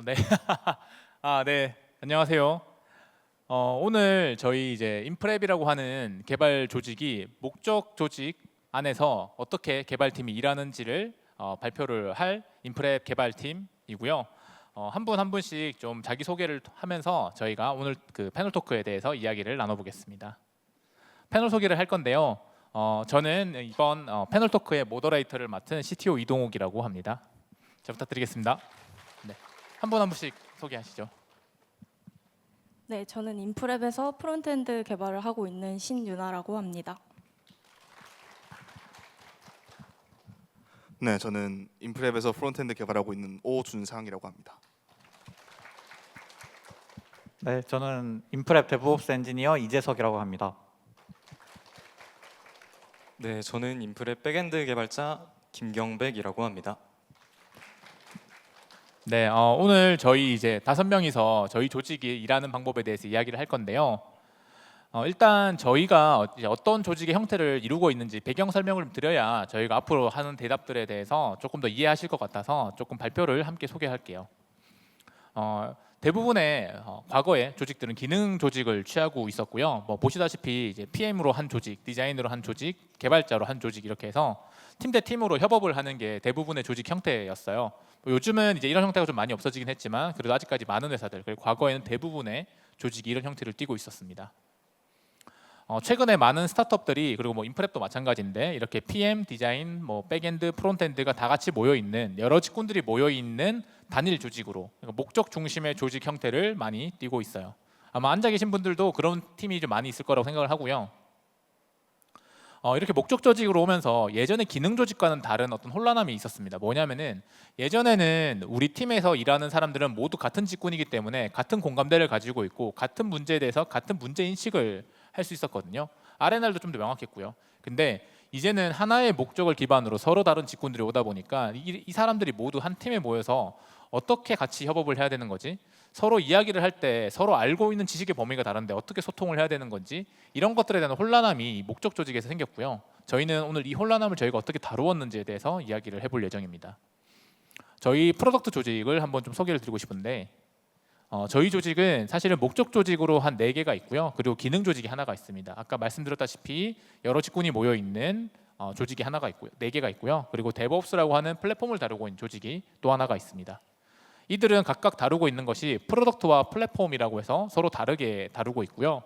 네. 네. 안녕하세요. 오늘 저희 이제 인프랩이라고 하는 개발 조직이 목적 조직 안에서 어떻게 개발팀이 일하는지를 발표를 할 인프랩 개발팀이고요. 한 분 한 분씩 좀 자기 소개를 하면서 저희가 오늘 그 패널 토크에 대해서 이야기를 나눠보겠습니다. 패널 소개를 할 건데요. 저는 이번 패널 토크의 모더레이터를 맡은 CTO 이동욱이라고 합니다. 잘 부탁드리겠습니다. 네. 한 분 한 분씩 소개하시죠. 네, 저는 인프랩에서 프론트엔드 개발을 하고 있는 신유나라고 합니다. 네, 저는 인프랩에서 프론트엔드 개발하고 있는 오준상이라고 합니다. 네, 저는 인프랩 데브옵스 엔지니어 이재석이라고 합니다. 네, 저는 인프랩 백엔드 개발자 김경백이라고 합니다. 네, 오늘 저희 이제 5명이서 저희 조직이 일하는 방법에 대해서 이야기를 할 건데요. 일단 저희가 이제 어떤 조직의 형태를 이루고 있는지 배경 설명을 좀 드려야 저희가 앞으로 하는 대답들에 대해서 조금 더 이해하실 것 같아서 조금 발표를 함께 소개할게요. 대부분의 과거의 조직들은 기능 조직을 취하고 있었고요. 뭐 보시다시피 이제 PM으로 한 조직, 디자인으로 한 조직, 개발자로 한 조직 이렇게 해서 팀 대 팀으로 협업을 하는 게 대부분의 조직 형태였어요. 뭐 요즘은 이제 이런 형태가 좀 많이 없어지긴 했지만 그래도 아직까지 많은 회사들 그리고 과거에는 대부분의 조직이 이런 형태를 띠고 있었습니다. 최근에 많은 스타트업들이 그리고 뭐 인프랩도 마찬가지인데 이렇게 PM, 디자인, 뭐 백엔드, 프론트엔드가 다 같이 모여 있는 여러 직군들이 모여 있는 단일 조직으로 그러니까 목적 중심의 조직 형태를 많이 띠고 있어요. 아마 앉아 계신 분들도 그런 팀이 좀 많이 있을 거라고 생각을 하고요. 이렇게 목적 조직으로 오면서 예전에 기능 조직과는 다른 어떤 혼란함이 있었습니다. 뭐냐면은 예전에는 우리 팀에서 일하는 사람들은 모두 같은 직군이기 때문에 같은 공감대를 가지고 있고 같은 문제에 대해서 같은 문제 인식을 할 수 있었거든요. R&R도 좀 더 명확했고요. 근데 이제는 하나의 목적을 기반으로 서로 다른 직군들이 오다 보니까 이 사람들이 모두 한 팀에 모여서 어떻게 같이 협업을 해야 되는 거지? 서로 이야기를 할 때 서로 알고 있는 지식의 범위가 다른데 어떻게 소통을 해야 되는 건지 이런 것들에 대한 혼란함이 목적 조직에서 생겼고요. 저희는 오늘 이 혼란함을 저희가 어떻게 다루었는지에 대해서 이야기를 해볼 예정입니다. 저희 프로덕트 조직을 한번 좀 소개를 드리고 싶은데 저희 조직은 사실은 목적 조직으로 한 4개가 있고요. 그리고 기능 조직이 하나가 있습니다. 아까 말씀드렸다시피 여러 직군이 모여 있는 조직이 하나가 있고요. 4개가 있고요. 그리고 데브옵스라고 하는 플랫폼을 다루고 있는 조직이 또 하나가 있습니다. 이들은 각각 다루고 있는 것이 프로덕트와 플랫폼이라고 해서 서로 다르게 다루고 있고요.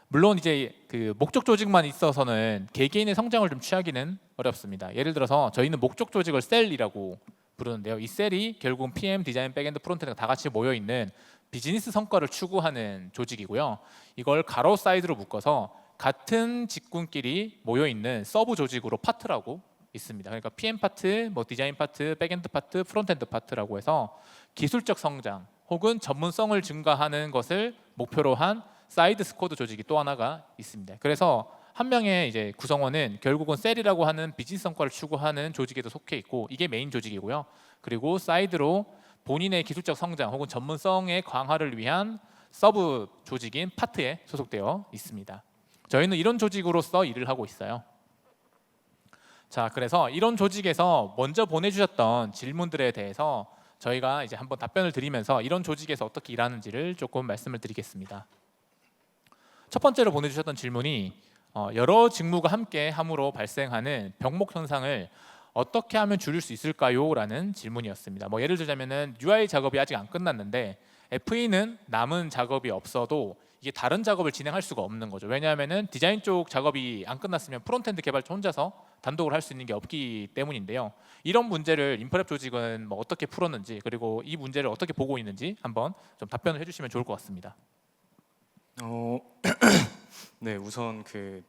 물론 이제 그 목적 조직만 있어서는 개개인의 성장을 좀 취하기는 어렵습니다. 예를 들어서 저희는 목적 조직을 셀이라고 부르는데요. 이 셀이 결국은 PM, 디자인, 백엔드, 프론트가 다 같이 모여 있는 비즈니스 성과를 추구하는 조직이고요. 이걸 가로 사이드로 묶어서 같은 직군끼리 모여 있는 서브 조직으로 파트라고 있습니다. 그러니까 PM 파트, 뭐 디자인 파트, 백엔드 파트, 프론트엔드 파트라고 해서 기술적 성장 혹은 전문성을 증가하는 것을 목표로 한 사이드 스쿼드 조직이 또 하나가 있습니다. 그래서 한 명의 이제 구성원은 결국은 셀이라고 하는 비즈니스 성과를 추구하는 조직에도 속해 있고 이게 메인 조직이고요. 그리고 사이드로 본인의 기술적 성장 혹은 전문성의 강화를 위한 서브 조직인 파트에 소속되어 있습니다. 저희는 이런 조직으로서 일을 하고 있어요. 자, 그래서 이런 조직에서 먼저 보내주셨던 질문들에 대해서 저희가 이제 한번 답변을 드리면서 이런 조직에서 어떻게 일하는지를 조금 말씀을 드리겠습니다. 첫 번째로 보내주셨던 질문이 여러 직무가 함께 함으로 발생하는 병목 현상을 어떻게 하면 줄일 수 있을까요? 라는 질문이었습니다. 뭐 예를 들자면은 UI 작업이 아직 안 끝났는데 FE는 남은 작업이 없어도 이게 다른 작업을 진행할 수가 없는 거죠. 왜냐하면은 디자인 쪽 작업이 안 끝났으면 프론트엔드 개발자 혼자서 단독으로 할 수 있는 게 없기 때문인데요. 이런 문제를 인프랩 조직은 뭐 어떻게 풀었는지 그리고 이 문제를 어떻게 보고 있는지 한번 좀 답변을 해주시면 좋을 것 같습니다. 네, 우선 그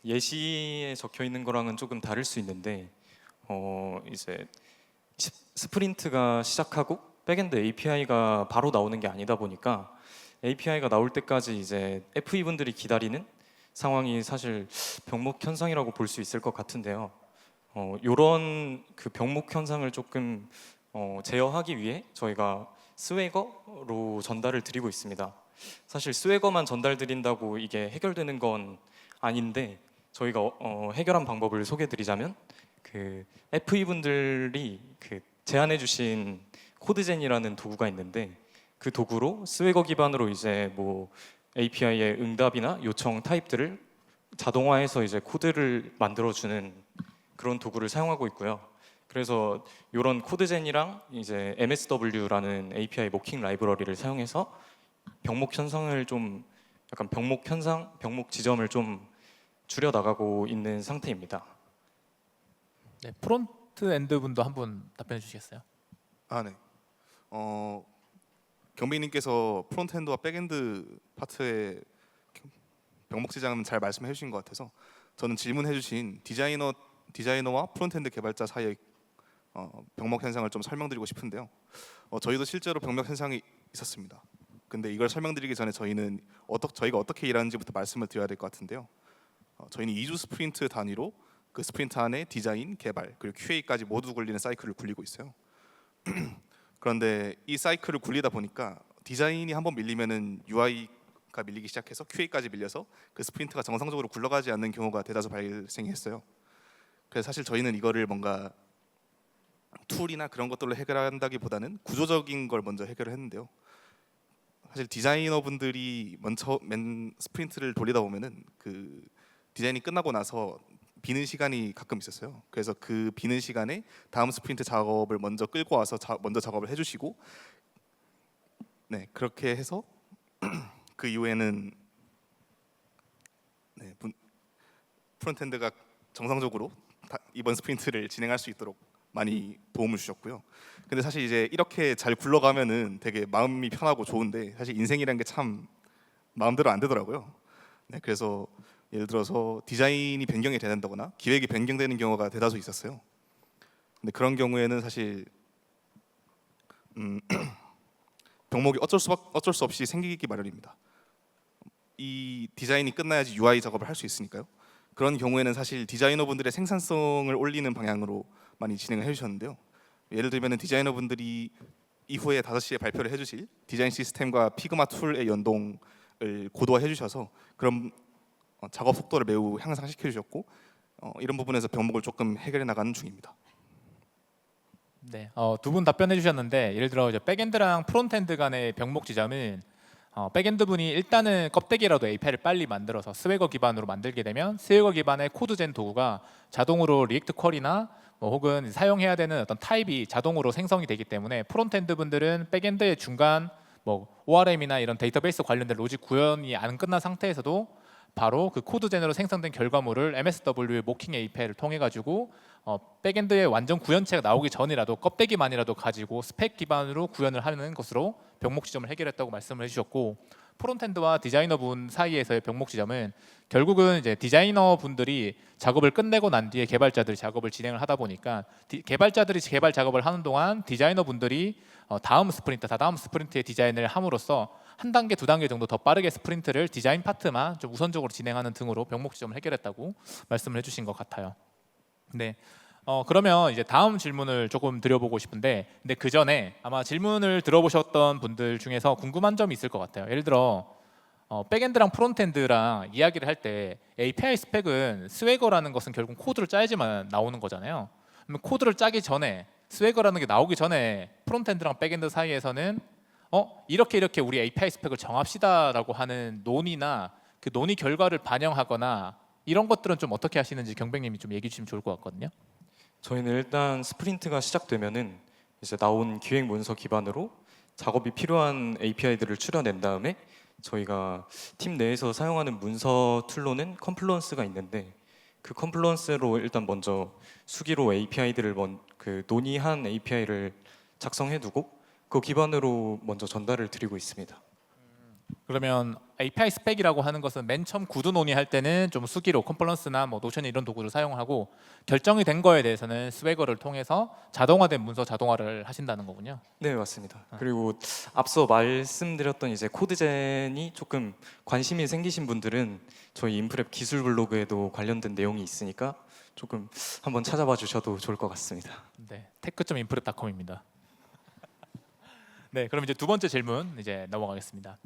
예시에 적혀 있는 거랑은 조금 다를 수 있는데 이제 스프린트가 시작하고 백엔드 API가 바로 나오는 게 아니다 보니까 API가 나올 때까지 이제 FE 분들이 기다리는 상황이 사실 병목 현상이라고 볼 수 있을 것 같은데요. 이런 그 병목 현상을 조금 제어하기 위해 저희가 스웨거로 전달을 드리고 있습니다. 사실 스웨거만 전달드린다고 이게 해결되는 건 아닌데 저희가 해결한 방법을 소개드리자면 그 FE 분들이 그 제안해주신 코드젠이라는 도구가 있는데 그 도구로 스웨거 기반으로 이제 뭐 API의 응답이나 요청 타입들을 자동화해서 이제 코드를 만들어주는 그런 도구를 사용하고 있고요. 그래서 이런 코드젠이랑 이제 MSW라는 API 모킹 라이브러리를 사용해서 병목 현상을 좀 약간 병목 현상, 병목 지점을 좀 줄여 나가고 있는 상태입니다. 네, 프론트 엔드 분도 한 분 답변해 주시겠어요? 아 네. 경빈님께서 프론트엔드와 백엔드 파트의 병목 지장은 잘 말씀해 주신 것 같아서 저는 질문해 주신 디자이너와 프론트엔드 개발자 사이의 병목 현상을 좀 설명드리고 싶은데요. 저희도 실제로 병목 현상이 있었습니다. 근데 이걸 설명드리기 전에 저희가 어떻게 일하는지부터 말씀을 드려야 될 것 같은데요. 저희는 2주 스프린트 단위로 그 스프린트 안에 디자인, 개발, 그리고 QA까지 모두 굴리는 사이클을 굴리고 있어요. 그런데 이 사이클을 굴리다 보니까 디자인이 한번 밀리면은 UI가 밀리기 시작해서 QA까지 밀려서 그 스프린트가 정상적으로 굴러가지 않는 경우가 대다수 발생했어요. 그래서 사실 저희는 이거를 뭔가 툴이나 그런 것들로 해결한다기보다는 구조적인 걸 먼저 해결을 했는데요. 사실 디자이너분들이 맨 스프린트를 돌리다 보면은 그 디자인이 끝나고 나서 비는 시간이 가끔 있었어요. 그래서 그 비는 시간에 다음 스프린트 작업을 먼저 끌고 와서 먼저 작업을 해주시고, 네 그렇게 해서 그 이후에는 네, 프론트엔드가 정상적으로 이번 스프린트를 진행할 수 있도록 많이 도움을 주셨고요. 근데 사실 이제 이렇게 잘 굴러가면은 되게 마음이 편하고 좋은데 사실 인생이라는 게 참 마음대로 안 되더라고요. 네, 그래서 예를 들어서 디자인이 변경이 된다거나 기획이 변경되는 경우가 대다수 있었어요. 근데 그런 경우에는 사실 병목이 어쩔 수 없이 생기기 마련입니다. 이 디자인이 끝나야지 UI 작업을 할 수 있으니까요. 그런 경우에는 사실 디자이너분들의 생산성을 올리는 방향으로 많이 진행을 해주셨는데요. 예를 들면 디자이너분들이 이후에 5시에 발표를 해주실 디자인 시스템과 피그마 툴의 연동을 고도화해 주셔서 그런 작업 속도를 매우 향상시켜 주셨고 이런 부분에서 병목을 조금 해결해 나가는 중입니다. 네, 두 분 답변해 주셨는데 예를 들어 이제 백엔드랑 프론트엔드 간의 병목 지점은 백엔드 분이 일단은 껍데기라도 API를 빨리 만들어서 스웨거 기반으로 만들게 되면 스웨거 기반의 코드젠 도구가 자동으로 리액트 쿼리나 혹은 사용해야 되는 어떤 타입이 자동으로 생성이 되기 때문에 프론트엔드 분들은 백엔드의 중간 ORM이나 이런 데이터베이스 관련된 로직 구현이 안 끝난 상태에서도 바로 그 코드젠으로 생성된 결과물을 MSW 모킹 API를 통해 가지고 백엔드의 완전 구현체가 나오기 전이라도 껍데기만이라도 가지고 스펙 기반으로 구현을 하는 것으로 병목 지점을 해결했다고 말씀을 해주셨고, 프론트엔드와 디자이너분 사이에서의 병목 지점은 결국은 이제 디자이너분들이 작업을 끝내고 난 뒤에 개발자들이 작업을 진행을 하다 보니까 개발자들이 개발 작업을 하는 동안 디자이너분들이 다음 스프린트의 디자인을 함으로써 한 단계, 두 단계 정도 더 빠르게 스프린트를 디자인 파트만 좀 우선적으로 진행하는 등으로 병목 지점을 해결했다고 말씀을 해주신 것 같아요. 네. 그러면 이제 다음 질문을 조금 드려보고 싶은데, 근데 그 전에 아마 질문을 들어보셨던 분들 중에서 궁금한 점이 있을 것 같아요. 예를 들어 백엔드랑 프론트엔드랑 이야기를 할 때 API 스펙은 스웨거라는 것은 결국 코드를 짜야지만 나오는 거잖아요. 그러면 코드를 짜기 전에 스웨거라는 게 나오기 전에 프론트엔드랑 백엔드 사이에서는 이렇게 우리 API 스펙을 정합시다라고 하는 논의나 그 논의 결과를 반영하거나 이런 것들은 좀 어떻게 하시는지 경백님이 좀 얘기해 주시면 좋을 것 같거든요. 저희는 일단 스프린트가 시작되면은 이제 나온 기획 문서 기반으로 작업이 필요한 API들을 추려낸 다음에 저희가 팀 내에서 사용하는 문서 툴로는 컴플루언스가 있는데 그 컴플루언스로 일단 먼저 수기로 API들을 논의한 API를 작성해두고 그 기반으로 먼저 전달을 드리고 있습니다. 그러면 API 스펙이라고 하는 것은 맨 처음 구두 논의할 때는 좀 수기로 컴플런스나 노션 이런 도구를 사용하고 결정이 된 거에 대해서는 스웨거를 통해서 자동화된 문서 자동화를 하신다는 거군요. 네, 맞습니다. 그리고 앞서 말씀드렸던 이제 코드젠이 조금 관심이 생기신 분들은 저희 인프랩 기술 블로그에도 관련된 내용이 있으니까 조금 한번 찾아봐 주셔도 좋을 것 같습니다. 네, tech.infrep.com입니다. 네, 그럼 이제 두 번째 질문 이제 넘어가겠습니다.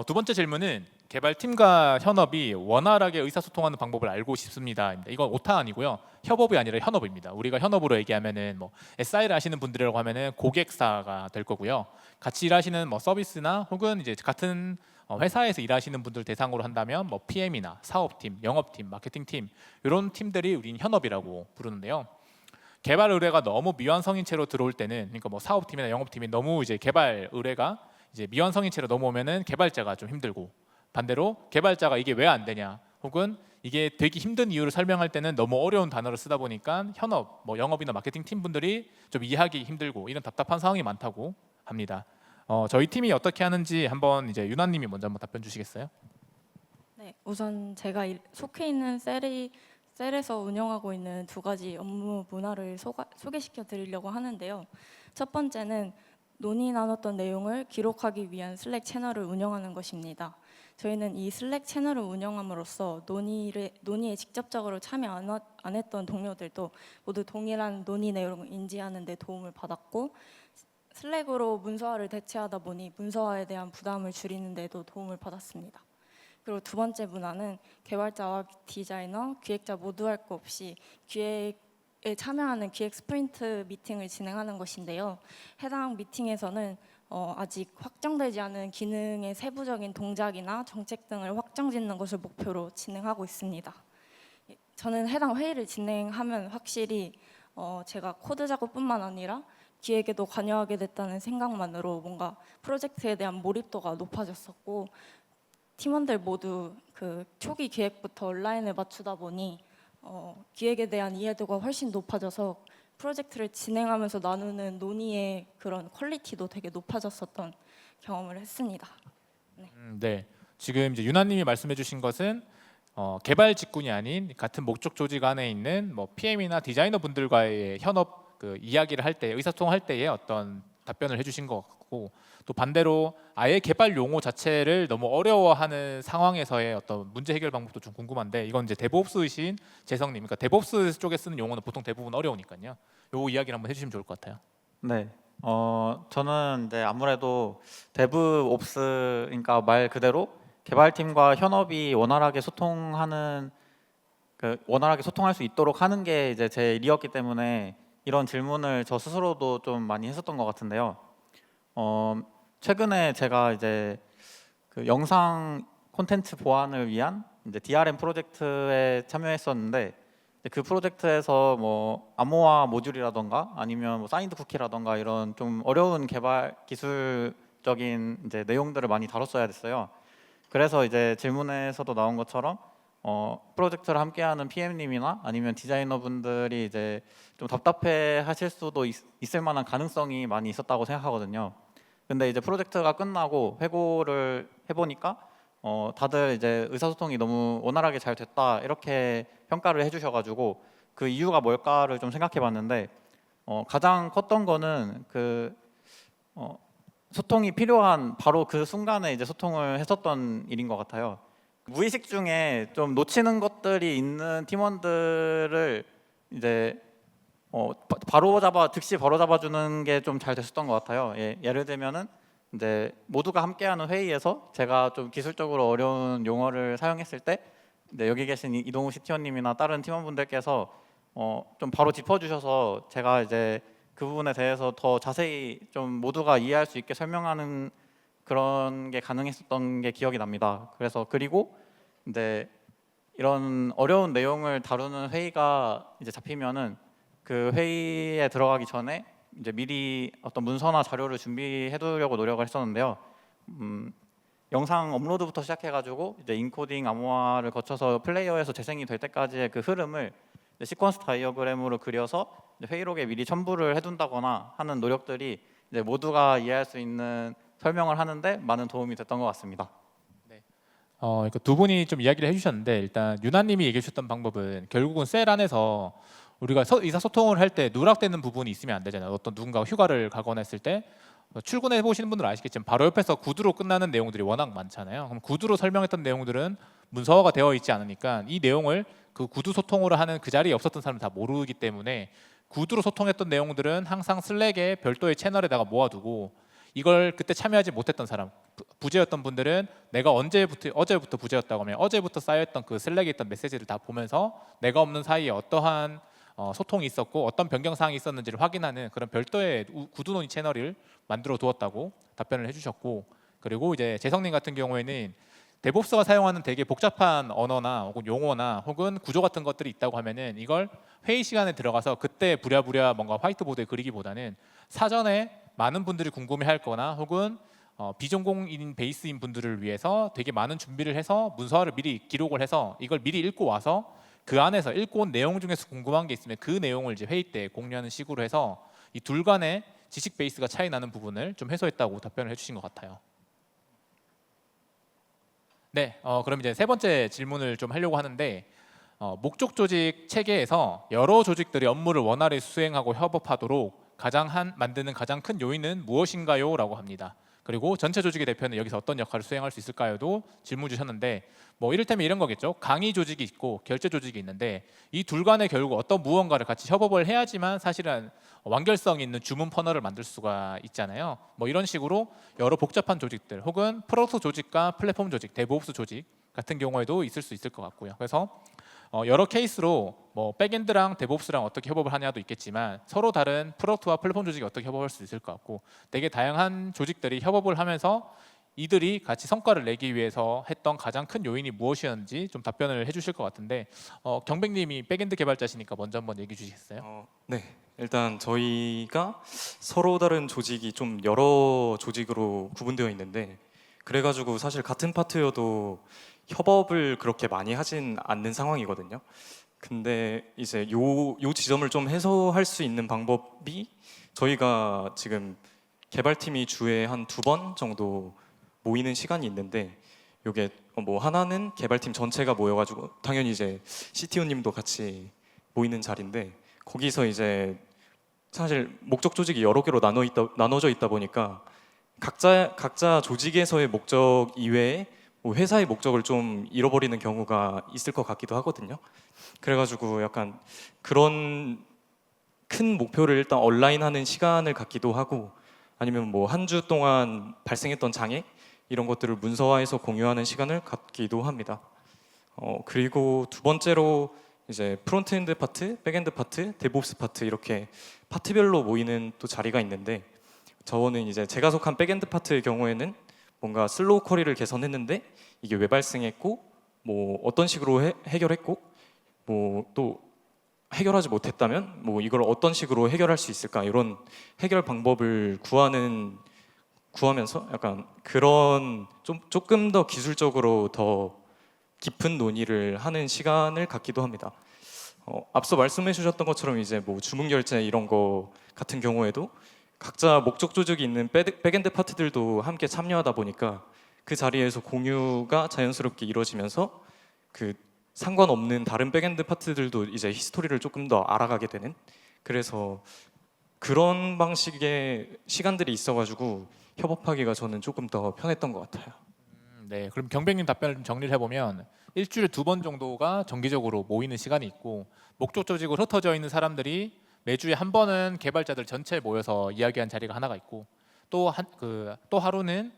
두 번째 질문은 개발팀과 현업이 원활하게 의사소통하는 방법을 알고 싶습니다. 이건 오타 아니고요. 협업이 아니라 현업입니다. 우리가 현업으로 얘기하면은 뭐 SI를 하시는 분들이라고 하면은 고객사가 될 거고요. 같이 일하시는 뭐 서비스나 혹은 이제 같은 회사에서 일하시는 분들 대상으로 한다면 뭐 PM이나 사업팀, 영업팀, 마케팅팀 이런 팀들이 우린 현업이라고 부르는데요. 개발 의뢰가 너무 미완성인 채로 들어올 때는, 그러니까 뭐 사업팀이나 영업팀이 너무 이제 개발 의뢰가 이제 미완성인 채로 넘어오면은 개발자가 좀 힘들고, 반대로 개발자가 이게 왜 안 되냐 혹은 이게 되기 힘든 이유를 설명할 때는 너무 어려운 단어를 쓰다 보니까 현업, 뭐 영업이나 마케팅 팀 분들이 좀 이해하기 힘들고 이런 답답한 상황이 많다고 합니다. 저희 팀이 어떻게 하는지 한번 이제 유나님이 먼저 한번 답변 주시겠어요? 네, 우선 제가 속해 있는 셀에서 운영하고 있는 두 가지 업무 문화를 소개시켜 드리려고 하는데요. 첫 번째는 논의 나눴던 내용을 기록하기 위한 슬랙 채널을 운영하는 것입니다. 저희는 이 슬랙 채널을 운영함으로써 논의에 직접적으로 참여 안 했던 동료들도 모두 동일한 논의 내용을 인지하는 데 도움을 받았고, 슬랙으로 문서화를 대체하다 보니 문서화에 대한 부담을 줄이는 데도 도움을 받았습니다. 그리고 두 번째 문화는 개발자와 디자이너, 기획자 모두 할 것 없이 기획에 참여하는 기획 스프린트 미팅을 진행하는 것인데요. 해당 미팅에서는 아직 확정되지 않은 기능의 세부적인 동작이나 정책 등을 확정짓는 것을 목표로 진행하고 있습니다. 저는 해당 회의를 진행하면 확실히 제가 코드 작업뿐만 아니라 기획에도 관여하게 됐다는 생각만으로 뭔가 프로젝트에 대한 몰입도가 높아졌었고, 팀원들 모두 그 초기 기획부터 온라인에 맞추다 보니 기획에 대한 이해도가 훨씬 높아져서 프로젝트를 진행하면서 나누는 논의의 그런 퀄리티도 되게 높아졌었던 경험을 했습니다. 네. 지금 이제 유나님이 말씀해주신 것은 개발 직군이 아닌 같은 목적 조직 안에 있는 뭐 PM이나 디자이너 분들과의 현업 그 이야기를 할 때, 의사소통할 때의 어떤 답변을 해주신 것 같고, 또 반대로 아예 개발 용어 자체를 너무 어려워하는 상황에서의 어떤 문제 해결 방법도 좀 궁금한데, 이건 이제 데브옵스이신 재성님, 그러니까 데브옵스 쪽에 쓰는 용어는 보통 대부분 어려우니까요. 요 이야기를 한번 해주시면 좋을 것 같아요. 네. 저는 이제 아무래도 데브옵스, 그러니까 말 그대로 개발팀과 현업이 원활하게 소통할 수 있도록 하는 게 이제 제 일이었기 때문에 이런 질문을 저 스스로도 좀 많이 했었던 것 같은데요. 최근에 제가 이제 그 영상 콘텐츠 보안을 위한 이제 DRM 프로젝트에 참여했었는데, 그 프로젝트에서 뭐 암호화 모듈이라던가 아니면 뭐 사인드 쿠키라던가 이런 좀 어려운 개발 기술적인 이제 내용들을 많이 다뤘어야 됐어요. 그래서 이제 질문에서도 나온 것처럼 프로젝트를 함께하는 PM님이나 아니면 디자이너분들이 이제 좀 답답해하실 수도 있을 만한 가능성이 많이 있었다고 생각하거든요. 근데 이제 프로젝트가 끝나고 회고를 해보니까 다들 이제 의사소통이 너무 원활하게 잘 됐다 이렇게 평가를 해주셔가지고 그 이유가 뭘까를 좀 생각해봤는데, 가장 컸던 거는 그 소통이 필요한 바로 그 순간에 이제 소통을 했었던 일인 것 같아요. 무의식 중에 좀 놓치는 것들이 있는 팀원들을 이제 즉시 바로 잡아주는 게 좀 잘 됐었던 것 같아요. 예를 들면은 이제 모두가 함께하는 회의에서 제가 좀 기술적으로 어려운 용어를 사용했을 때 이제 여기 계신 이동우 CTO님이나 다른 팀원분들께서 좀 바로 짚어주셔서 제가 이제 그 부분에 대해서 더 자세히 좀 모두가 이해할 수 있게 설명하는 그런 게 가능했었던 게 기억이 납니다. 그리고 이제 이런 어려운 내용을 다루는 회의가 이제 잡히면은 그 회의에 들어가기 전에 이제 미리 어떤 문서나 자료를 준비해 두려고 노력을 했었는데요. 영상 업로드부터 시작해가지고 이제 인코딩, 암호화를 거쳐서 플레이어에서 재생이 될 때까지의 그 흐름을 시퀀스 다이어그램으로 그려서 회의록에 미리 첨부를 해둔다거나 하는 노력들이 이제 모두가 이해할 수 있는 설명을 하는데 많은 도움이 됐던 것 같습니다. 그러니까 두 분이 좀 이야기를 해주셨는데, 일단 유나님이 얘기해 주셨던 방법은 결국은 셀 안에서 우리가 의사소통을 할 때 누락되는 부분이 있으면 안 되잖아요. 어떤 누군가가 휴가를 가거나 했을 때 출근해 보시는 분들은 아시겠지만 바로 옆에서 구두로 끝나는 내용들이 워낙 많잖아요. 그럼 구두로 설명했던 내용들은 문서화가 되어 있지 않으니까 이 내용을 그 구두 소통으로 하는 그 자리에 없었던 사람은 다 모르기 때문에 구두로 소통했던 내용들은 항상 슬랙에 별도의 채널에다가 모아두고, 이걸 그때 참여하지 못했던 사람, 부재였던 분들은 내가 어제부터 부재였다고 하면 어제부터 쌓여있던 그 슬랙에 있던 메시지를 다 보면서 내가 없는 사이에 어떠한 소통이 있었고 어떤 변경 사항이 있었는지를 확인하는 그런 별도의 구두 논의 채널을 만들어 두었다고 답변을 해주셨고, 그리고 이제 재성님 같은 경우에는 데브옵스가 사용하는 되게 복잡한 언어나 혹은 용어나 혹은 구조 같은 것들이 있다고 하면은 이걸 회의 시간에 들어가서 그때 부랴부랴 뭔가 화이트보드에 그리기보다는 사전에 많은 분들이 궁금해할 거나 혹은 비전공인 베이스인 분들을 위해서 되게 많은 준비를 해서 문서화를 미리 기록을 해서 이걸 미리 읽고 와서 그 안에서 읽고 온 내용 중에서 궁금한 게 있으면 그 내용을 이제 회의 때 공유하는 식으로 해서 이 둘 간의 지식 베이스가 차이 나는 부분을 좀 해소했다고 답변을 해주신 것 같아요. 네, 그럼 이제 세 번째 질문을 좀 하려고 하는데, 목적 조직 체계에서 여러 조직들이 업무를 원활히 수행하고 협업하도록 만드는 가장 큰 요인은 무엇인가요? 라고 합니다. 그리고 전체 조직의 대표는 여기서 어떤 역할을 수행할 수 있을까요?도 질문 주셨는데, 뭐 이를테면 이런 거겠죠. 강의 조직이 있고 결제 조직이 있는데 이 둘 간에 결국 어떤 무언가를 같이 협업을 해야지만 사실은 완결성 있는 주문 퍼널을 만들 수가 있잖아요. 뭐 이런 식으로 여러 복잡한 조직들 혹은 프로덕트 조직과 플랫폼 조직, 데브옵스 조직 같은 경우에도 있을 수 있을 것 같고요. 그래서 여러 케이스로 뭐 백엔드랑 데브옵스랑 어떻게 협업을 하냐도 있겠지만 서로 다른 프로덕트와 플랫폼 조직이 어떻게 협업할 수 있을 것 같고, 되게 다양한 조직들이 협업을 하면서 이들이 같이 성과를 내기 위해서 했던 가장 큰 요인이 무엇이었는지 좀 답변을 해주실 것 같은데, 경백님이 백엔드 개발자시니까 먼저 한번 얘기해 주시겠어요? 네, 일단 저희가 서로 다른 조직이 좀 여러 조직으로 구분되어 있는데, 그래가지고 사실 같은 파트여도 협업을 그렇게 많이 하진 않는 상황이거든요. 근데 이제 요 지점을 좀 해소할 수 있는 방법이, 저희가 지금 개발팀이 주에 한 2번 정도 모이는 시간이 있는데, 요게 뭐 하나는 개발팀 전체가 모여가지고 당연히 이제 CTO님도 같이 모이는 자리인데, 거기서 이제 사실 목적 조직이 여러 개로 나눠져 있다 보니까 각자 조직에서의 목적 이외에 뭐 회사의 목적을 좀 잃어버리는 경우가 있을 것 같기도 하거든요. 그래가지고 약간 그런 큰 목표를 일단 얼라인하는 시간을 갖기도 하고, 아니면 뭐 한 주 동안 발생했던 장애 이런 것들을 문서화해서 공유하는 시간을 갖기도 합니다. 그리고 두 번째로 이제 프론트엔드 파트, 백엔드 파트, 데브옵스 파트 이렇게 파트별로 모이는 또 자리가 있는데, 저는 이제 제가 속한 백엔드 파트의 경우에는 뭔가 슬로우 쿼리를 개선했는데 이게 왜 발생했고, 뭐 어떤 식으로 해결했고, 뭐 또 해결하지 못했다면 뭐 이걸 어떤 식으로 해결할 수 있을까, 이런 해결 방법을 구하면서 약간 그런 조금 더 기술적으로 더 깊은 논의를 하는 시간을 갖기도 합니다. 앞서 말씀해 주셨던 것처럼 이제 뭐 주문 결제 이런 거 같은 경우에도 각자 목적 조직이 있는 백엔드 파트들도 함께 참여하다 보니까 그 자리에서 공유가 자연스럽게 이루어지면서 그 상관없는 다른 백엔드 파트들도 이제 히스토리를 조금 더 알아가게 되는, 그래서 그런 방식의 시간들이 있어가지고 협업하기가 저는 조금 더 편했던 것 같아요. 네, 그럼 경백님 답변을 좀 정리를 해보면 일주일에 2번 정도가 정기적으로 모이는 시간이 있고, 목적 조직으로 흩어져 있는 사람들이 매주에 한 번은 개발자들 전체 모여서 이야기한 자리가 하나가 있고, 또 하루는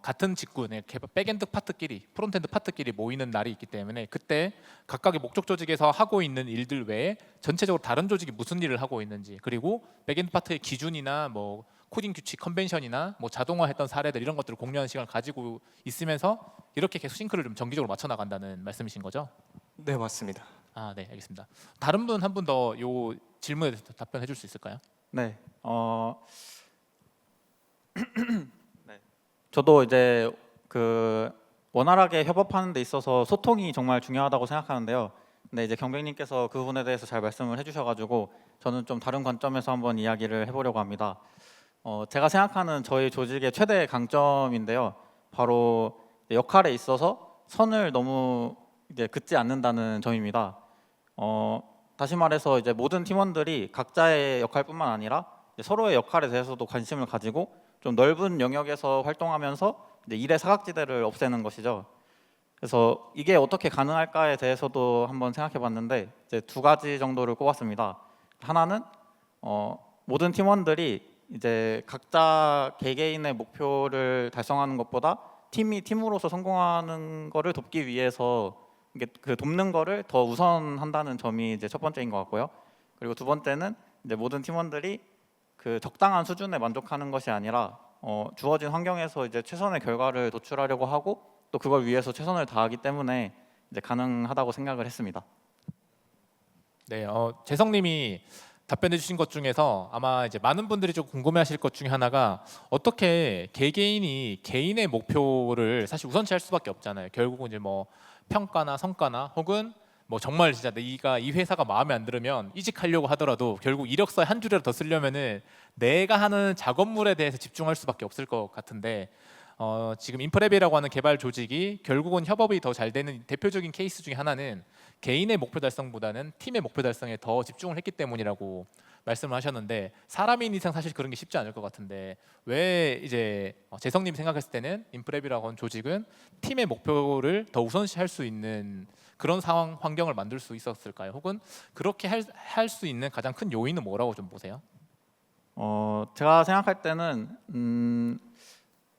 같은 직군, 백엔드 파트끼리, 프론트엔드 파트끼리 모이는 날이 있기 때문에 그때 각각의 목적 조직에서 하고 있는 일들 외에 전체적으로 다른 조직이 무슨 일을 하고 있는지, 그리고 백엔드 파트의 기준이나 뭐 코딩 규칙, 컨벤션이나 뭐 자동화했던 사례들 이런 것들을 공유하는 시간을 가지고 있으면서 이렇게 계속 싱크를 좀 정기적으로 맞춰 나간다는 말씀이신 거죠? 네, 맞습니다. 아, 네, 알겠습니다. 다른 분 한 분 더 요 질문에 대해서 답변해 줄 수 있을까요? 네. 네. 저도 이제 그 원활하게 협업하는 데 있어서 소통이 정말 중요하다고 생각하는데요. 근데 이제 경백님께서 그 부분에 대해서 잘 말씀을 해주셔가지고 저는 좀 다른 관점에서 한번 이야기를 해보려고 합니다. 제가 생각하는 저희 조직의 최대 강점인데요. 바로 역할에 있어서 선을 너무 이제 긋지 않는다는 점입니다. 다시 말해서 이제 모든 팀원들이 각자의 역할뿐만 아니라 이제 서로의 역할에 대해서도 관심을 가지고 좀 넓은 영역에서 활동하면서 이제 일의 사각지대를 없애는 것이죠. 그래서 이게 어떻게 가능할까에 대해서도 한번 생각해봤는데 이제 2가지 정도를 꼽았습니다. 하나는 모든 팀원들이 이제 각자 개개인의 목표를 달성하는 것보다 팀이 팀으로서 성공하는 거를 돕기 위해서 이게 그 돕는 거를 더 우선한다는 점이 이제 첫 번째인 것 같고요. 그리고 두 번째는 이제 모든 팀원들이 그 적당한 수준에 만족하는 것이 아니라 주어진 환경에서 이제 최선의 결과를 도출하려고 하고 또 그걸 위해서 최선을 다하기 때문에 이제 가능하다고 생각을 했습니다. 네, 재성님이 답변해 주신 것 중에서 아마 이제 많은 분들이 좀 궁금해하실 것 중에 하나가 어떻게 개개인이 개인의 목표를 사실 우선시할 수밖에 없잖아요. 결국은 이제 뭐 평가나 성과나 혹은 뭐 정말 진짜 네가 이 회사가 마음에 안 들으면 이직하려고 하더라도 결국 이력서에 한 줄이라도 더 쓰려면은 내가 하는 작업물에 대해서 집중할 수밖에 없을 것 같은데 지금 인프랩이라고 하는 개발 조직이 결국은 협업이 더 잘 되는 대표적인 케이스 중에 하나는 개인의 목표 달성보다는 팀의 목표 달성에 더 집중을 했기 때문이라고 말씀을 하셨는데 사람인 이상 사실 그런 게 쉽지 않을 것 같은데 왜 이제 재성님 생각했을 때는 인프랩이라고 하는 조직은 팀의 목표를 더 우선시할 수 있는 그런 상황 환경을 만들 수 있었을까요? 혹은 그렇게 할 수 있는 가장 큰 요인은 뭐라고 좀 보세요? 제가 생각할 때는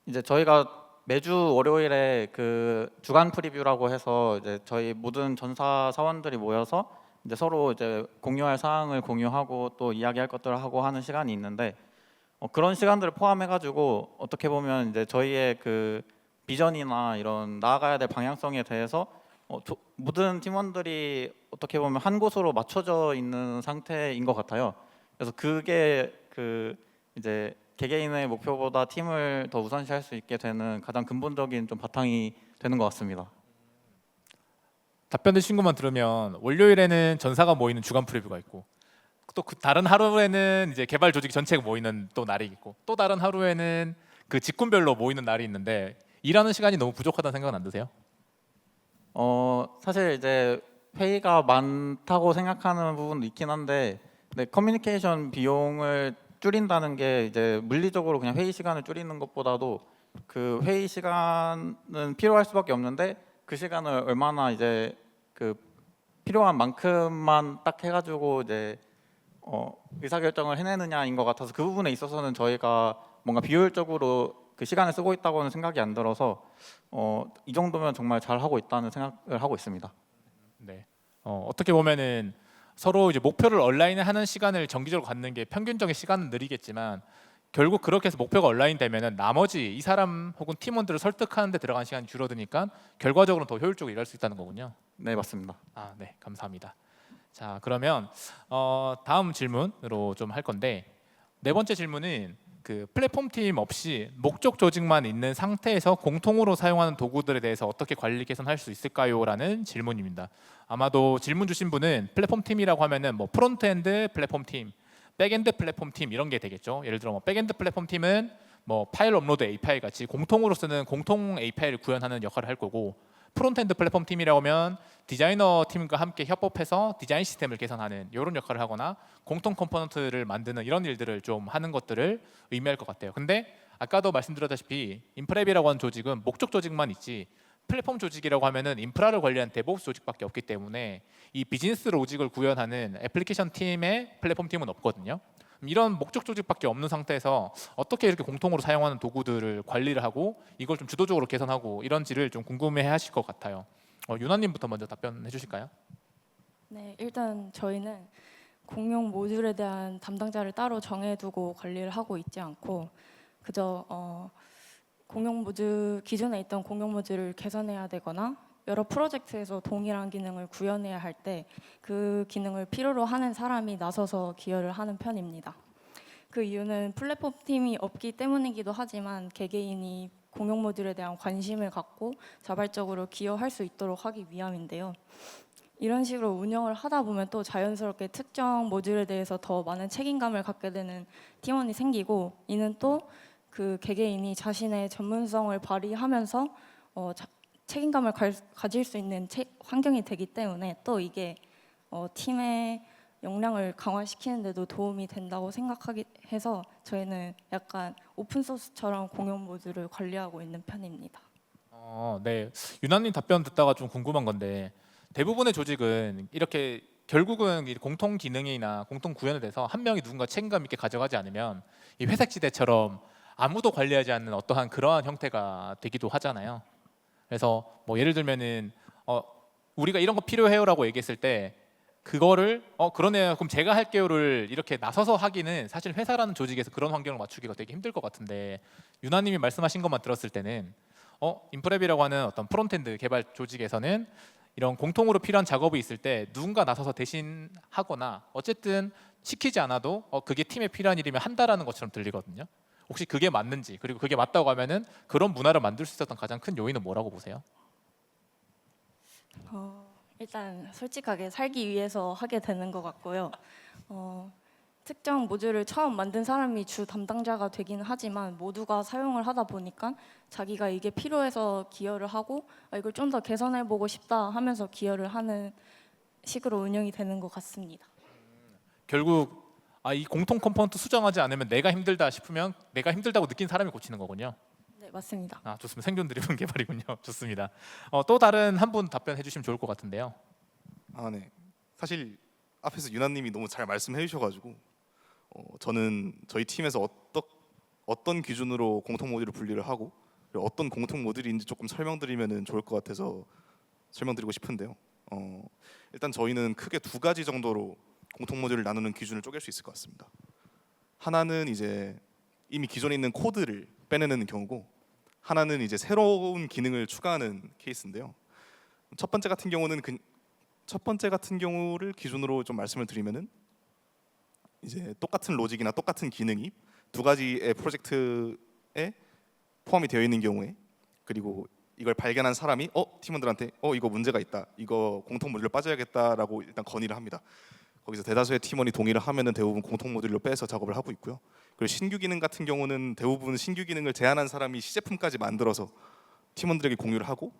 이제 저희가 매주 월요일에 그 주간 프리뷰라고 해서 이제 저희 모든 전사 사원들이 모여서 이제 서로 이제 공유할 사항을 공유하고 또 이야기할 것들을 하고 하는 시간이 있는데 그런 시간들을 포함해가지고 어떻게 보면 이제 저희의 그 비전이나 이런 나아가야 될 방향성에 대해서 모든 팀원들이 어떻게 보면 한 곳으로 맞춰져 있는 상태인 것 같아요. 그래서 그게 그 이제 개개인의 목표보다 팀을 더 우선시할 수 있게 되는 가장 근본적인 좀 바탕이 되는 것 같습니다. 답변 주신 것만 들으면 월요일에는 전사가 모이는 주간 프리뷰가 있고 또 그 다른 하루에는 이제 개발 조직 전체가 모이는 또 날이 있고 또 다른 하루에는 그 직군별로 모이는 날이 있는데 일하는 시간이 너무 부족하다는 생각은 안 드세요? 사실 이제 회의가 많다고 생각하는 부분도 있긴 한데 근데 커뮤니케이션 비용을 줄인다는 게 이제 물리적으로 그냥 회의 시간을 줄이는 것보다도 그 회의 시간은 필요할 수밖에 없는데 그 시간을 얼마나 이제 그 필요한 만큼만 딱 해가지고 이제 의사결정을 해내느냐인 것 같아서 그 부분에 있어서는 저희가 뭔가 비효율적으로 그 시간을 쓰고 있다고는 생각이 안 들어서 이 정도면 정말 잘 하고 있다는 생각을 하고 있습니다. 네. 어떻게 보면은 서로 이제 목표를 얼라인을 하는 시간을 정기적으로 갖는 게 평균적인 시간은 느리겠지만 결국 그렇게 해서 목표가 얼라인 되면은 나머지 이 사람 혹은 팀원들을 설득하는 데 들어간 시간이 줄어드니까 결과적으로 더 효율적으로 일할 수 있다는 거군요. 네, 맞습니다. 아, 네, 감사합니다. 자, 그러면 다음 질문으로 좀 할 건데 네 번째 질문은 그 플랫폼 팀 없이 목적 조직만 있는 상태에서 공통으로 사용하는 도구들에 대해서 어떻게 관리 개선할 수 있을까요? 라는 질문입니다. 아마도 질문 주신 분은 플랫폼 팀이라고 하면은 뭐 프론트엔드 플랫폼 팀, 백엔드 플랫폼 팀 이런 게 되겠죠. 예를 들어 뭐 백엔드 플랫폼 팀은 뭐 파일 업로드 API 같이 공통으로 쓰는 공통 API를 구현하는 역할을 할 거고 프론트엔드 플랫폼 팀이라고 하면 디자이너 팀과 함께 협업해서 디자인 시스템을 개선하는 이런 역할을 하거나 공통 컴포넌트를 만드는 이런 일들을 좀 하는 것들을 의미할 것 같아요. 근데 아까도 말씀드렸다시피 인프랩이라고 하는 조직은 목적 조직만 있지 플랫폼 조직이라고 하면은 인프라를 관리하는 데브옵스 조직밖에 없기 때문에 이 비즈니스 로직을 구현하는 애플리케이션 팀의 플랫폼 팀은 없거든요. 이런 목적 조직밖에 없는 상태에서 어떻게 이렇게 공통으로 사용하는 도구들을 관리를 하고 이걸 좀 주도적으로 개선하고 이런지를 좀 궁금해하실 것 같아요. 유나님부터 먼저 답변해 주실까요? 네, 일단 저희는 공용 모듈에 대한 담당자를 따로 정해두고 관리를 하고 있지 않고 그저 공용 모듈 기존에 있던 공용 모듈을 개선해야 되거나 여러 프로젝트에서 동일한 기능을 구현해야 할 때 그 기능을 필요로 하는 사람이 나서서 기여를 하는 편입니다. 그 이유는 플랫폼 팀이 없기 때문이기도 하지만 개개인이 공용 모듈에 대한 관심을 갖고 자발적으로 기여할 수 있도록 하기 위함인데요. 이런 식으로 운영을 하다 보면 또 자연스럽게 특정 모듈에 대해서 더 많은 책임감을 갖게 되는 팀원이 생기고 이는 또 그 개개인이 자신의 전문성을 발휘하면서 책임감을 가질 수 있는 환경이 되기 때문에 또 이게 팀의 역량을 강화시키는 데도 도움이 된다고 생각하기 해서 저희는 약간 오픈소스처럼 공용 모듈을 관리하고 있는 편입니다. 네. 유나님 답변 듣다가 좀 궁금한 건데 대부분의 조직은 이렇게 결국은 이 공통 기능이나 공통 구현에 대해서 한 명이 누군가 책임감 있게 가져가지 않으면 이 회색지대처럼 아무도 관리하지 않는 어떠한 그러한 형태가 되기도 하잖아요. 그래서 뭐 예를 들면은 우리가 이런 거 필요해요라고 얘기했을 때 그거를 그러네요. 그럼 제가 할게요를 이렇게 나서서 하기는 사실 회사라는 조직에서 그런 환경을 맞추기가 되게 힘들 것 같은데 유나님이 말씀하신 것만 들었을 때는 인프랩이라고 하는 어떤 프론트엔드 개발 조직에서는 이런 공통으로 필요한 작업이 있을 때 누군가 나서서 대신 하거나 어쨌든 시키지 않아도 그게 팀에 필요한 일이면 한다라는 것처럼 들리거든요. 혹시 그게 맞는지, 그리고 그게 맞다고 하면은 그런 문화를 만들 수 있었던 가장 큰 요인은 뭐라고 보세요? 일단 솔직하게 살기 위해서 하게 되는 것 같고요. 특정 모듈을 처음 만든 사람이 주 담당자가 되긴 하지만 모두가 사용을 하다 보니까 자기가 이게 필요해서 기여를 하고 이걸 좀 더 개선해보고 싶다 하면서 기여를 하는 식으로 운영이 되는 것 같습니다. 결국 이 공통 컴포넌트 수정하지 않으면 내가 힘들다 싶으면 내가 힘들다고 느낀 사람이 고치는 거군요. 네, 맞습니다. 좋습니다. 생존 드리븐 개발이군요. 좋습니다. 또 다른 한 분 답변해 주시면 좋을 것 같은데요. 네. 사실 앞에서 유나님이 너무 잘 말씀해 주셔가지고 저는 저희 팀에서 어떤 기준으로 공통 모듈을 분리를 하고 그리고 어떤 공통 모듈인지 조금 설명드리면 좋을 것 같아서 설명드리고 싶은데요. 일단 저희는 크게 두 가지 정도로 공통 모듈을 나누는 기준을 쪼갤 수 있을 것 같습니다. 하나는 이제 이미 기존에 있는 코드를 빼내는 경우고 하나는 이제 새로운 기능을 추가하는 케이스인데요. 첫 번째 같은 경우를 기준으로 좀 말씀을 드리면은 이제 똑같은 로직이나 똑같은 기능이 두 가지의 프로젝트에 포함이 되어 있는 경우에 그리고 이걸 발견한 사람이 팀원들한테 이거 문제가 있다, 이거 공통 모듈로 빠져야겠다라고 일단 건의를 합니다. 거기서 대다수의 팀원이 동의를 하면은 대부분 공통 모듈로 빼서 작업을 하고 있고요. 그리고 신규 기능 같은 경우는 대부분 신규 기능을 제안한 사람이 시제품까지 만들어서 팀원들에게 공유를 하고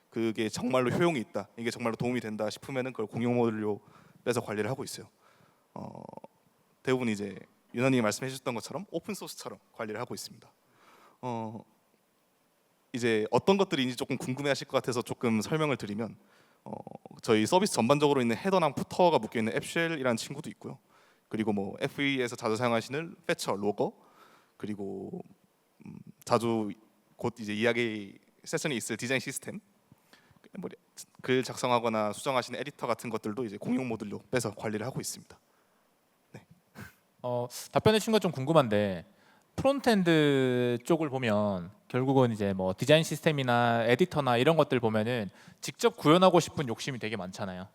그게 정말로 효용이 있다, 이게 정말로 도움이 된다 싶으면은 그걸 공용 모듈로 빼서 관리를 하고 있어요. 대부분 이제 유나님이 말씀해 주셨던 것처럼 오픈 소스처럼 관리를 하고 있습니다. 이제 어떤 것들인지 조금 궁금해하실 것 같아서 조금 설명을 드리면 저희 서비스 전반적으로 있는 헤더랑 푸터가 묶여 있는 앱쉘이라는 친구도 있고요. 그리고 뭐 FE에서 자주 사용하시는 패처, 로거, 그리고 자주 곧 이제 이야기 세션이 있을 디자인 시스템, 글 작성하거나 수정하시는 에디터 같은 것들도 이제 공용 모듈로 빼서 관리를 하고 있습니다. 답변해 주신 건 좀 궁금한데 프론트엔드 쪽을 보면 결국은 이제 뭐 디자인 시스템이나 에디터나 이런 것들 보면은 직접 구현하고 싶은 욕심이 되게 많잖아요.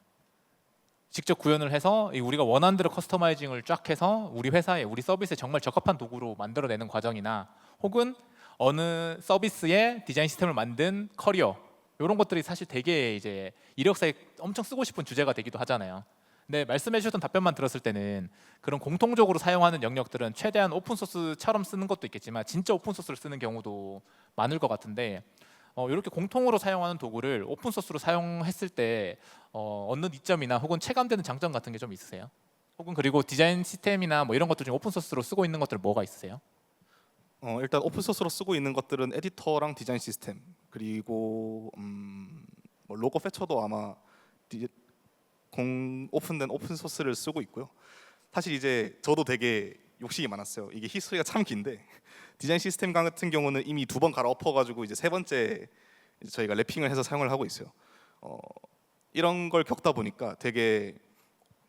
직접 구현을 해서 우리가 원하는 대로 커스터마이징을 쫙 해서 우리 회사에 우리 서비스에 정말 적합한 도구로 만들어내는 과정이나 혹은 어느 서비스의 디자인 시스템을 만든 커리어 이런 것들이 사실 되게 이제 이력서에 엄청 쓰고 싶은 주제가 되기도 하잖아요. 근데 말씀해 주셨던 답변만 들었을 때는 그런 공통적으로 사용하는 영역들은 최대한 오픈 소스처럼 쓰는 것도 있겠지만 진짜 오픈 소스를 쓰는 경우도 많을 것 같은데 이렇게 공통으로 사용하는 도구를 오픈 소스로 사용했을 때 얻는 이점이나 혹은 체감되는 장점 같은 게 좀 있으세요? 혹은 그리고 디자인 시스템이나 뭐 이런 것들 중에 오픈 소스로 쓰고 있는 것들 뭐가 있으세요? 일단 오픈 소스로 쓰고 있는 것들은 에디터랑 디자인 시스템, 그리고 뭐 로고 패처도 아마 오픈된 오픈 소스를 쓰고 있고요. 사실 이제 저도 되게 욕심이 많았어요. 이게 히스토리가 참 긴데 디자인 시스템 같은 경우는 이미 2번 갈아엎어가지고 이제 3번째 이제 저희가 랩핑을 해서 사용을 하고 있어요. 이런 걸 겪다 보니까 되게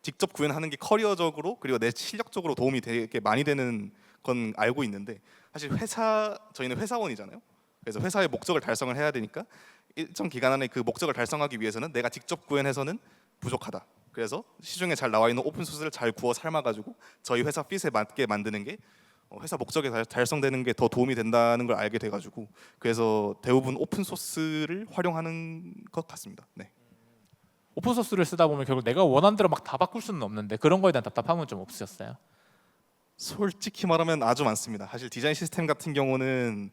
직접 구현하는 게 커리어적으로 그리고 내 실력적으로 도움이 되게 많이 되는 건 알고 있는데 사실 저희는 회사원이잖아요. 그래서 회사의 목적을 달성을 해야 되니까 일정 기간 안에 그 목적을 달성하기 위해서는 내가 직접 구현해서는 부족하다. 그래서 시중에 잘 나와 있는 오픈 소스를 잘 구워 삶아가지고 저희 회사 핏에 맞게 만드는 게 회사 목적에 달성되는 게 더 도움이 된다는 걸 알게 돼가지고 그래서 대부분 오픈 소스를 활용하는 것 같습니다. 네. 오픈 소스를 쓰다 보면 결국 내가 원하는 대로 막 다 바꿀 수는 없는데 그런 거에 대한 답답함은 좀 없으셨어요? 솔직히 말하면 아주 많습니다. 사실 디자인 시스템 같은 경우는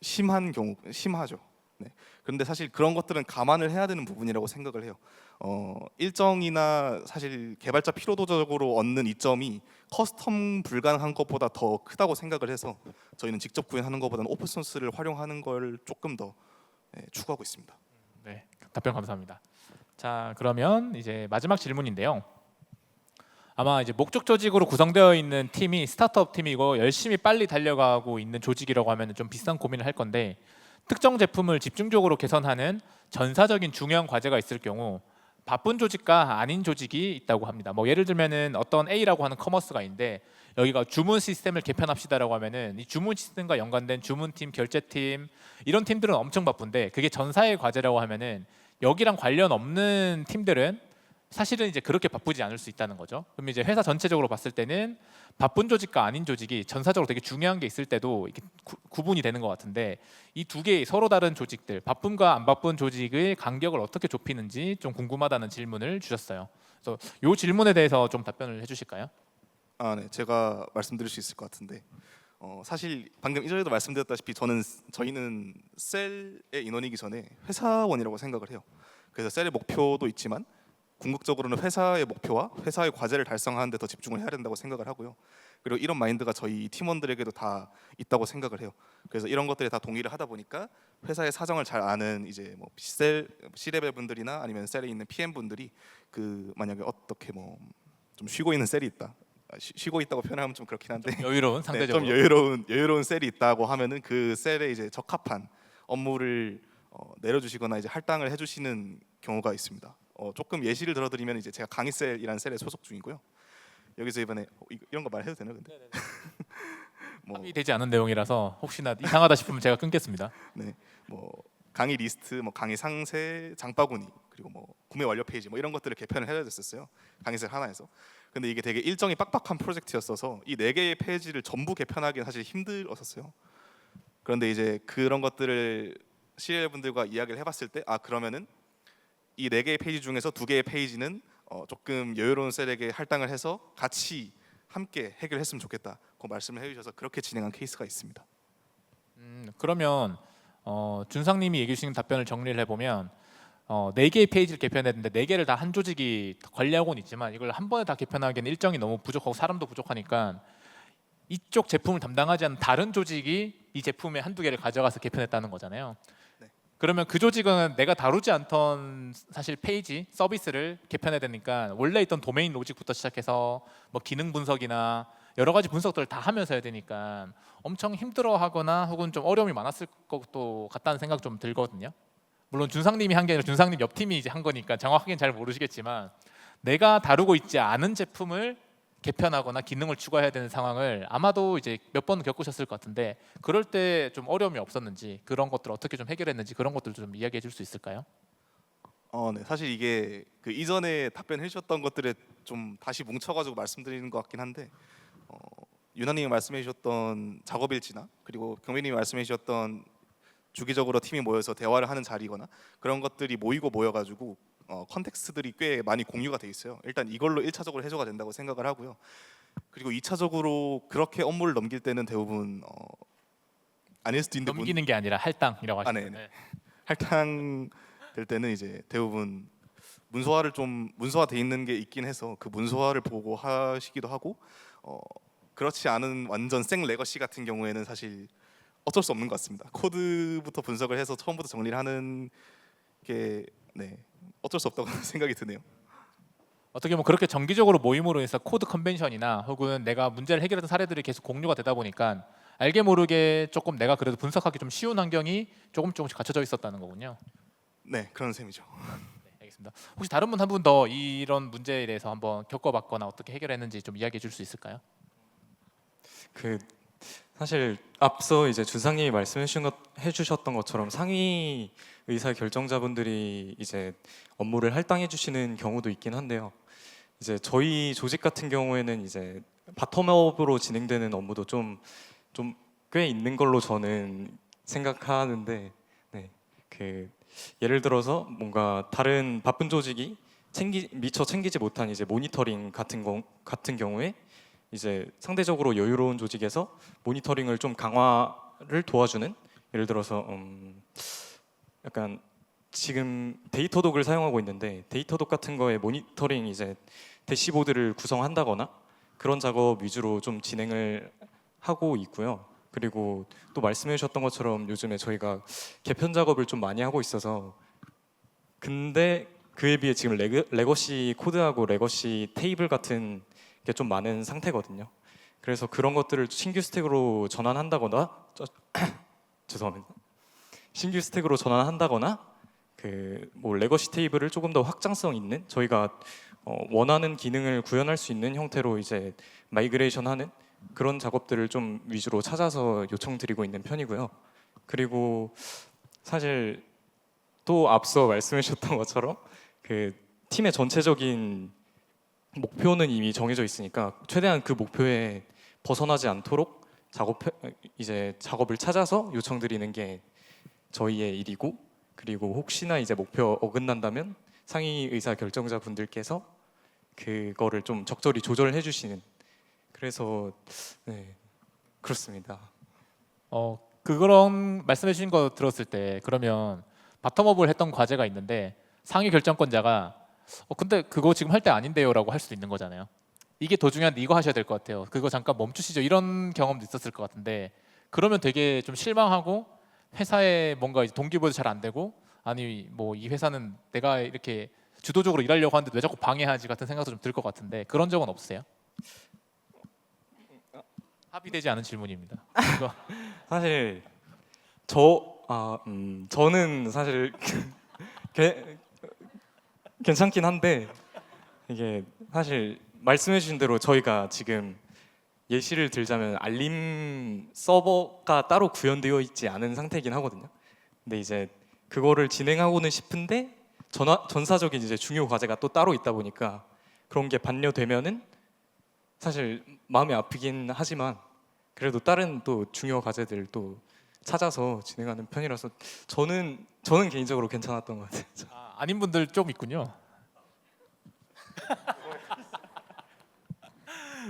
심하죠. 네. 그런데 사실 그런 것들은 감안을 해야 되는 부분이라고 생각을 해요. 일정이나 사실 개발자 피로도적으로 얻는 이점이 커스텀 불가능한 것보다 더 크다고 생각을 해서 저희는 직접 구현하는 것보다는 오픈 소스를 활용하는 걸 조금 더 추구하고 있습니다. 네, 답변 감사합니다. 자, 그러면 이제 마지막 질문인데요. 아마 이제 목적 조직으로 구성되어 있는 팀이 스타트업 팀이고 열심히 빨리 달려가고 있는 조직이라고 하면 좀 비싼 고민을 할 건데, 특정 제품을 집중적으로 개선하는 전사적인 중요한 과제가 있을 경우 바쁜 조직과 아닌 조직이 있다고 합니다. 뭐 예를 들면은 어떤 A라고 하는 커머스가 있는데 여기가 주문 시스템을 개편합시다라고 하면은 이 주문 시스템과 연관된 주문팀, 결제팀 이런 팀들은 엄청 바쁜데, 그게 전사의 과제라고 하면은 여기랑 관련 없는 팀들은 사실은 이제 그렇게 바쁘지 않을 수 있다는 거죠. 그럼 이제 회사 전체적으로 봤을 때는 바쁜 조직과 아닌 조직이 전사적으로 되게 중요한 게 있을 때도 이렇게 구분이 되는 것 같은데, 이 두 개의 서로 다른 조직들, 바쁨과 안 바쁜 조직의 간격을 어떻게 좁히는지 좀 궁금하다는 질문을 주셨어요. 그래서 이 질문에 대해서 좀 답변을 해주실까요? 아, 네, 제가 말씀드릴 수 있을 것 같은데, 사실 방금 이전에도 말씀드렸다시피 저희는 셀의 인원이기 전에 회사원이라고 생각을 해요. 그래서 셀의 목표도 있지만 궁극적으로는 회사의 목표와 회사의 과제를 달성하는 데 더 집중을 해야 된다고 생각을 하고요. 그리고 이런 마인드가 저희 팀원들에게도 다 있다고 생각을 해요. 그래서 이런 것들에 다 동의를 하다 보니까 회사의 사정을 잘 아는 이제 뭐 C레벨 분들이나 아니면 셀에 있는 PM 분들이 그 만약에 어떻게 뭐 좀 쉬고 있는 셀이 있다. 쉬고 있다고 표현하면 좀 그렇긴 한데 여유로운 네, 상대적으로. 좀 여유로운 셀이 있다고 하면은 그 셀에 이제 적합한 업무를 내려주시거나 이제 할당을 해주시는 경우가 있습니다. 조금 예시를 들어드리면 이제 제가 강의셀이라는 셀에 소속 중이고요. 여기서 이번에 이런 거 말해도 되나 근데? 뭐, 합의되지 않은 내용이라서 혹시나 이상하다 싶으면 제가 끊겠습니다. 네, 뭐 강의 리스트, 뭐 강의 상세, 장바구니, 그리고 뭐 구매 완료 페이지 뭐 이런 것들을 개편을 해야 됐었어요. 강의셀 하나에서. 근데 이게 되게 일정이 빡빡한 프로젝트였어서 이 4개의 페이지를 전부 개편하기는 사실 힘들었었어요. 그런데 이제 그런 것들을 CL 분들과 이야기를 해봤을 때, 아 그러면은 이 4개의 페이지 중에서 2개의 페이지는 조금 여유로운 셀에게 할당을 해서 같이 함께 해결했으면 좋겠다. 그 말씀을 해주셔서 그렇게 진행한 케이스가 있습니다. 그러면 준상님이 얘기해 주신 답변을 정리를 해보면 4개의 페이지를 개편했는데 4개를 다 한 조직이 관리하고는 있지만 이걸 한 번에 다 개편하기에는 일정이 너무 부족하고 사람도 부족하니까 이쪽 제품을 담당하지 않는 다른 조직이 이 제품의 한두 개를 가져가서 개편했다는 거잖아요. 네. 그러면 그 조직은 내가 다루지 않던 사실 페이지, 서비스를 개편해야 되니까 원래 있던 도메인 로직부터 시작해서 뭐 기능 분석이나 여러 가지 분석들을 다 하면서 해야 되니까 엄청 힘들어하거나 혹은 좀 어려움이 많았을 것도 같다는 생각 좀 들거든요. 물론 준상님이 한 게 아니라 준상님 옆 팀이 이제 한 거니까 정확하게는 잘 모르시겠지만, 내가 다루고 있지 않은 제품을 개편하거나 기능을 추가해야 되는 상황을 아마도 이제 몇 번 겪으셨을 것 같은데, 그럴 때 좀 어려움이 없었는지, 그런 것들 어떻게 좀 해결했는지 그런 것들 좀 이야기해 줄 수 있을까요? 네, 사실 이게 그 이전에 답변해 주셨던 것들에 좀 다시 뭉쳐가지고 말씀드리는 것 같긴 한데, 유나님이 말씀해 주셨던 작업일지나 그리고 경민님이 말씀해 주셨던 주기적으로 팀이 모여서 대화를 하는 자리거나 그런 것들이 모여가지고 컨텍스트들이 꽤 많이 공유가 돼 있어요. 일단 이걸로 1차적으로 해소가 된다고 생각을 하고요. 그리고 2차적으로 그렇게 업무를 넘길 때는 대부분 아닐 수도 있는데 넘기는 게 아니라 할당이라고 하시는 네네. 거예요. 할당 될 때는 이제 대부분 문서화돼 있는 게 있긴 해서 그 문서화를 보고 하시기도 하고, 그렇지 않은 완전 생 레거시 같은 경우에는 사실 어쩔 수 없는 것 같습니다. 코드부터 분석을 해서 처음부터 정리를 하는 게 어쩔 수 없다고 생각이 드네요. 어떻게 보면 그렇게 정기적으로 모임으로 해서 코드 컨벤션이나 혹은 내가 문제를 해결했던 사례들이 계속 공유가 되다 보니까 알게 모르게 조금 내가 그래도 분석하기 좀 쉬운 환경이 조금씩 갖춰져 있었다는 거군요. 네, 그런 셈이죠. 네, 알겠습니다. 혹시 다른 분 한 분 더 이런 문제에 대해서 한번 겪어봤거나 어떻게 해결했는지 좀 이야기해 줄 수 있을까요? 그 사실 앞서 이제 준상님이 해주셨던 것처럼 상위 의사 결정자분들이 이제 업무를 할당해 주시는 경우도 있긴 한데요. 이제 저희 조직 같은 경우에는 이제 바텀업으로 진행되는 업무도 좀 꽤 있는 걸로 저는 생각하는데, 그 예를 들어서 뭔가 다른 바쁜 조직이 미처 챙기지 못한 이제 모니터링 같은 경우에 이제 상대적으로 여유로운 조직에서 모니터링을 좀 강화를 도와주는, 예를 들어서 약간 지금 데이터독을 사용하고 있는데 데이터독 같은 거에 모니터링 이제 대시보드를 구성한다거나 그런 작업 위주로 좀 진행을 하고 있고요. 그리고 또 말씀해 주셨던 것처럼 요즘에 저희가 개편 작업을 좀 많이 하고 있어서, 근데 그에 비해 지금 레거시 코드하고 레거시 테이블 같은 게 좀 많은 상태거든요. 그래서 그런 것들을 신규 스택으로 전환한다거나 죄송합니다. 신규 스택으로 전환한다거나 그 뭐 레거시 테이블을 조금 더 확장성 있는 저희가 원하는 기능을 구현할 수 있는 형태로 이제 마이그레이션하는 그런 작업들을 좀 위주로 찾아서 요청드리고 있는 편이고요. 그리고 사실 또 앞서 말씀해 주셨던 것처럼 그 팀의 전체적인 목표는 이미 정해져 있으니까 최대한 그 목표에 벗어나지 않도록 작업을 찾아서 요청드리는 게 저희의 일이고, 그리고 혹시나 이제 목표 어긋난다면 상위 의사 결정자 분들께서 그거를 좀 적절히 조절해 주시는, 그래서 네, 그렇습니다. 그런 말씀해 주신 거 들었을 때 그러면 바텀업을 했던 과제가 있는데 상위 결정권자가 근데 그거 지금 할 때 아닌데요라고 할 수도 있는 거잖아요. 이게 더 중요한데 이거 하셔야 될 것 같아요. 그거 잠깐 멈추시죠. 이런 경험도 있었을 것 같은데 그러면 되게 좀 실망하고 회사에 뭔가 이제 동기부여도 잘 안 되고 아니 뭐 이 회사는 내가 이렇게 주도적으로 일하려고 하는데 왜 자꾸 방해하지 같은 생각도 좀 들 것 같은데 그런 적은 없으세요? 합의되지 않은 질문입니다. 이거. 사실 저는 사실 괜찮긴 한데 이게 사실 말씀해 주신 대로 저희가 지금 예시를 들자면 알림 서버가 따로 구현되어 있지 않은 상태이긴 하거든요. 근데 이제 그거를 진행하고는 싶은데 전사적인 이제 중요 과제가 또 따로 있다 보니까 그런 게 반려되면은 사실 마음이 아프긴 하지만 그래도 다른 또 중요 과제들 또 찾아서 진행하는 편이라서 저는 개인적으로 괜찮았던 것 같아요. 아닌 분들 좀 있군요.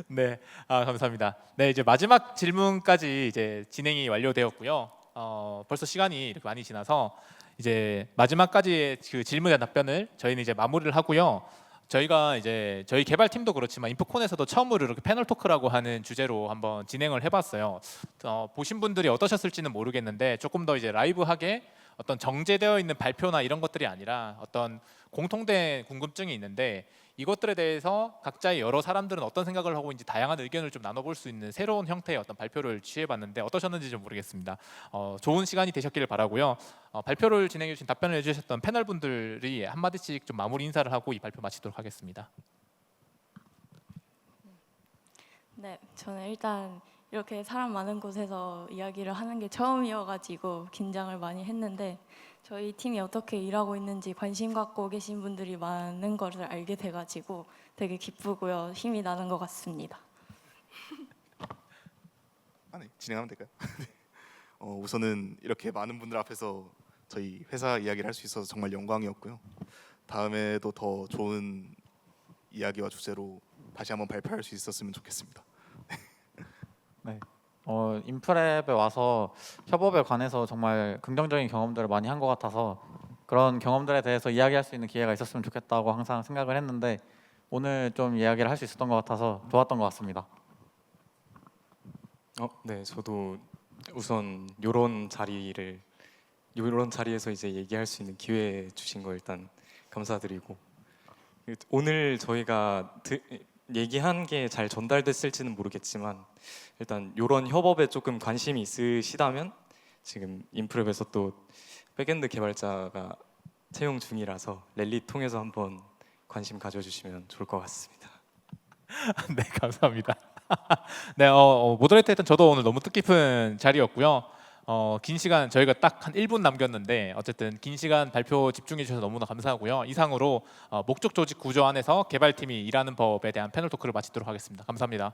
네, 감사합니다. 네, 이제 마지막 질문까지 이제 진행이 완료되었고요. 벌써 시간이 이렇게 많이 지나서 이제 마지막까지의 그 질문에 답변을 저희는 이제 마무리를 하고요. 저희가 이제 저희 개발팀도 그렇지만 인프콘에서도 처음으로 이렇게 패널 토크라고 하는 주제로 한번 진행을 해봤어요. 보신 분들이 어떠셨을지는 모르겠는데 조금 더 이제 라이브하게 어떤 정제되어 있는 발표나 이런 것들이 아니라 어떤 공통된 궁금증이 있는데 이것들에 대해서 각자의 여러 사람들은 어떤 생각을 하고 있는지 다양한 의견을 좀 나눠볼 수 있는 새로운 형태의 어떤 발표를 취해봤는데 어떠셨는지 좀 모르겠습니다. 좋은 시간이 되셨기를 바라고요. 발표를 진행해 주신 답변을 해주셨던 패널 분들이 한마디씩 좀 마무리 인사를 하고 이 발표 마치도록 하겠습니다. 네, 저는 일단 이렇게 사람 많은 곳에서 이야기를 하는 게 처음이어가지고 긴장을 많이 했는데 저희 팀이 어떻게 일하고 있는지 관심 갖고 계신 분들이 많은 것을 알게 돼가지고 되게 기쁘고요. 힘이 나는 것 같습니다. 네, 진행하면 될까요? 우선은 이렇게 많은 분들 앞에서 저희 회사 이야기를 할 수 있어서 정말 영광이었고요. 다음에도 더 좋은 이야기와 주제로 다시 한번 발표할 수 있었으면 좋겠습니다. 네. 인프랩에 와서 협업에 관해서 정말 긍정적인 경험들을 많이 한 것 같아서 그런 경험들에 대해서 이야기할 수 있는 기회가 있었으면 좋겠다고 항상 생각을 했는데 오늘 좀 이야기를 할 수 있었던 것 같아서 좋았던 것 같습니다. 네, 저도 우선 이런 자리에서 이제 얘기할 수 있는 기회 주신 거 일단 감사드리고 오늘 저희가 얘기한 게 잘 전달됐을지는 모르겠지만 일단 이런 협업에 조금 관심이 있으시다면 지금 인프랩에서 또 백엔드 개발자가 채용 중이라서 랠리 통해서 한번 관심 가져주시면 좋을 것 같습니다. 네, 감사합니다. 네, 모더레이터 했던 저도 오늘 너무 뜻깊은 자리였고요. 긴 시간 저희가 딱 한 1분 남겼는데 어쨌든 긴 시간 발표 집중해 주셔서 너무나 감사하고요. 이상으로 목적 조직 구조 안에서 개발팀이 일하는 법에 대한 패널 토크를 마치도록 하겠습니다. 감사합니다.